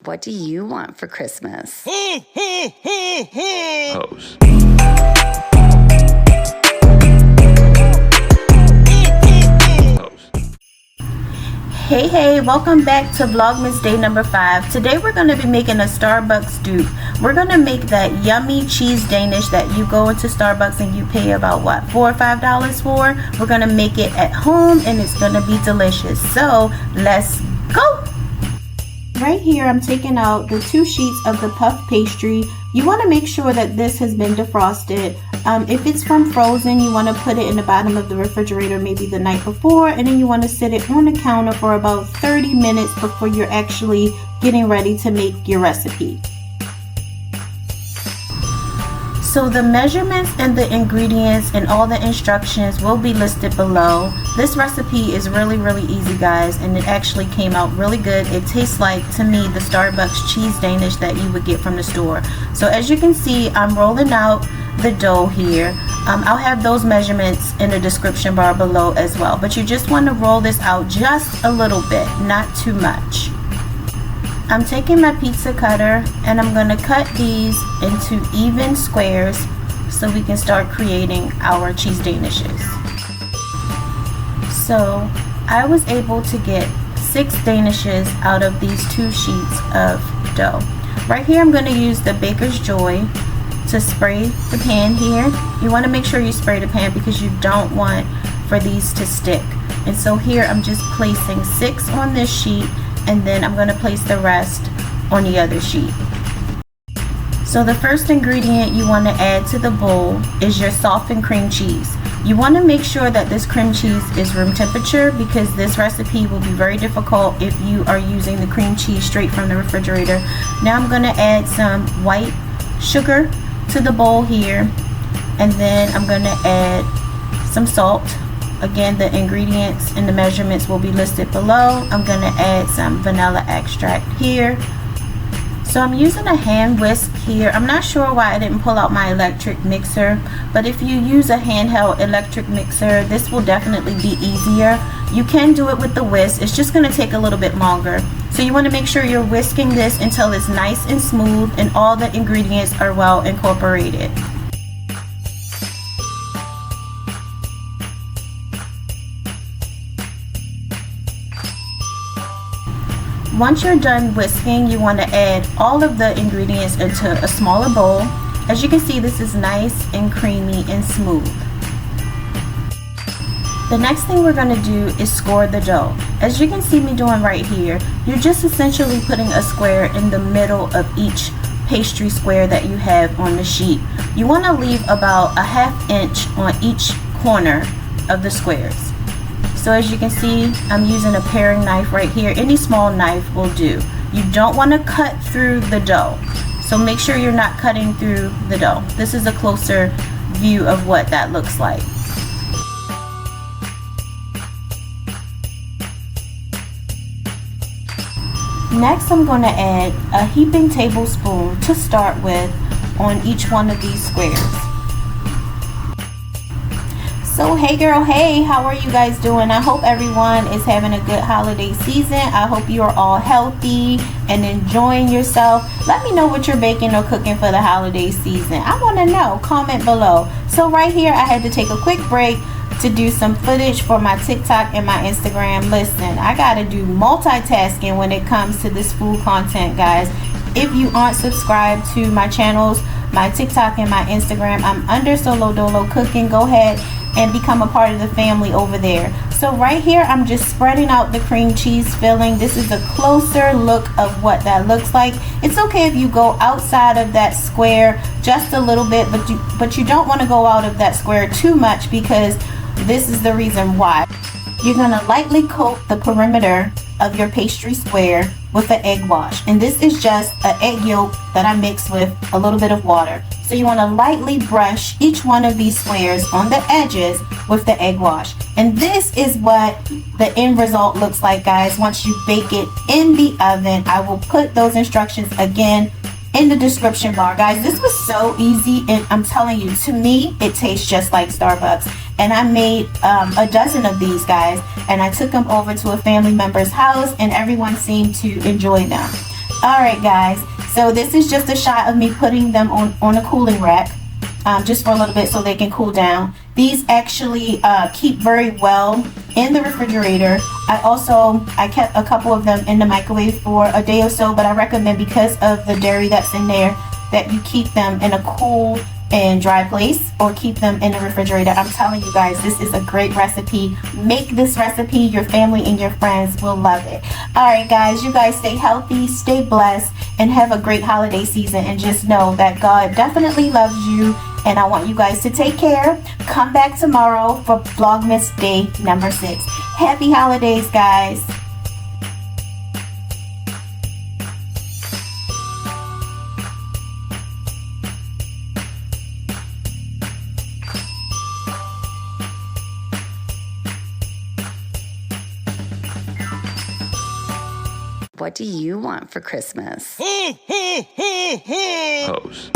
What do you want for Christmas? Pose. Hey, welcome back to Vlogmas day number 5. Today we're going to be making a Starbucks dupe. We're going to make that yummy cheese Danish that you go into Starbucks and you pay about what, $4 or $5 for. We're going to make it at home and it's going to be delicious. So let's go. Right here I'm taking out the 2 sheets of the puff pastry. You want to make sure that this has been defrosted. If it's from frozen, you want to put it in the bottom of the refrigerator maybe the night before, and then you want to sit it on the counter for about 30 minutes before you're actually getting ready to make your recipe. So the measurements and the ingredients and all the instructions will be listed below. This recipe is really easy, guys, and it actually came out really good. It tastes like, to me, the Starbucks cheese Danish that you would get from the store. So as you can see, I'm rolling out the dough here. I'll have those measurements in the description bar below as well, but you just want to roll this out just a little bit, not too much. I'm taking my pizza cutter and I'm going to cut these into even squares so we can start creating our cheese Danishes. So I was able to get 6 Danishes out of these 2 sheets of dough. Right here I'm going to use the Baker's Joy to spray the pan here. You want to make sure you spray the pan because you don't want for these to stick. And so here I'm just placing 6 on this sheet, and then I'm going to place the rest on the other sheet. So the first ingredient you want to add to the bowl is your softened cream cheese. You want to make sure that this cream cheese is room temperature because this recipe will be very difficult if you are using the cream cheese straight from the refrigerator. Now I'm going to add some white sugar to the bowl here, and then I'm going to add some salt. Again, the ingredients and the measurements will be listed below. I'm going to add some vanilla extract here. So I'm using a hand whisk here. I'm not sure why I didn't pull out my electric mixer, but if you use a handheld electric mixer, this will definitely be easier. You can do it with the whisk. It's just going to take a little bit longer. So you want to make sure you're whisking this until it's nice and smooth and all the ingredients are well incorporated. Once you're done whisking, you want to add all of the ingredients into a smaller bowl. As you can see, this is nice and creamy and smooth. The next thing we're going to do is score the dough. As you can see me doing right here, you're just essentially putting a square in the middle of each pastry square that you have on the sheet. You want to leave about a ½ inch on each corner of the squares. So as you can see, I'm using a paring knife right here. Any small knife will do. You don't want to cut through the dough. So make sure you're not cutting through the dough. This is a closer view of what that looks like. Next, I'm going to add a heaping tablespoon to start with on each one of these squares. So hey girl, hey, how are you guys doing? I hope everyone is having a good holiday season. I hope you are all healthy and enjoying yourself. Let me know what you're baking or cooking for the holiday season. I want to know. Comment below. So right here, I had to take a quick break to do some footage for my TikTok and my Instagram. Listen, I gotta do multitasking when it comes to this food content, guys. If you aren't subscribed to my channels, my TikTok and my Instagram, I'm under Solo Doughlo Cooking. Go ahead and become a part of the family over there. So right here, I'm just spreading out the cream cheese filling. This is a closer look of what that looks like. It's okay if you go outside of that square just a little bit, but you don't want to go out of that square too much because this is the reason why. You're going to lightly coat the perimeter of your pastry square with an egg wash, and this is just an egg yolk that I mix with a little bit of water. So you want to lightly brush each one of these squares on the edges with the egg wash, and this is what the end result looks like, guys, once you bake it in the oven. I will put those instructions again in the description bar, guys. This was so easy, and I'm telling you, to me it tastes just like Starbucks. And I made a dozen of these, guys, and I took them over to a family member's house and everyone seemed to enjoy them. Alright guys, so this is just a shot of me putting them on a cooling rack, just for a little bit so they can cool down. These actually keep very well in the refrigerator. I kept a couple of them in the microwave for a day or so, but I recommend, because of the dairy that's in there, that you keep them in a cool and dry place, or keep them in the refrigerator. I'm telling you guys, this is a great recipe. Make this recipe. Your family and your friends will love it. Alright guys, you guys stay healthy, stay blessed, and have a great holiday season. And just know that God definitely loves you, and I want you guys to take care. Come back tomorrow for Vlogmas day number 6. Happy holidays, guys. What do you want for Christmas? Hose.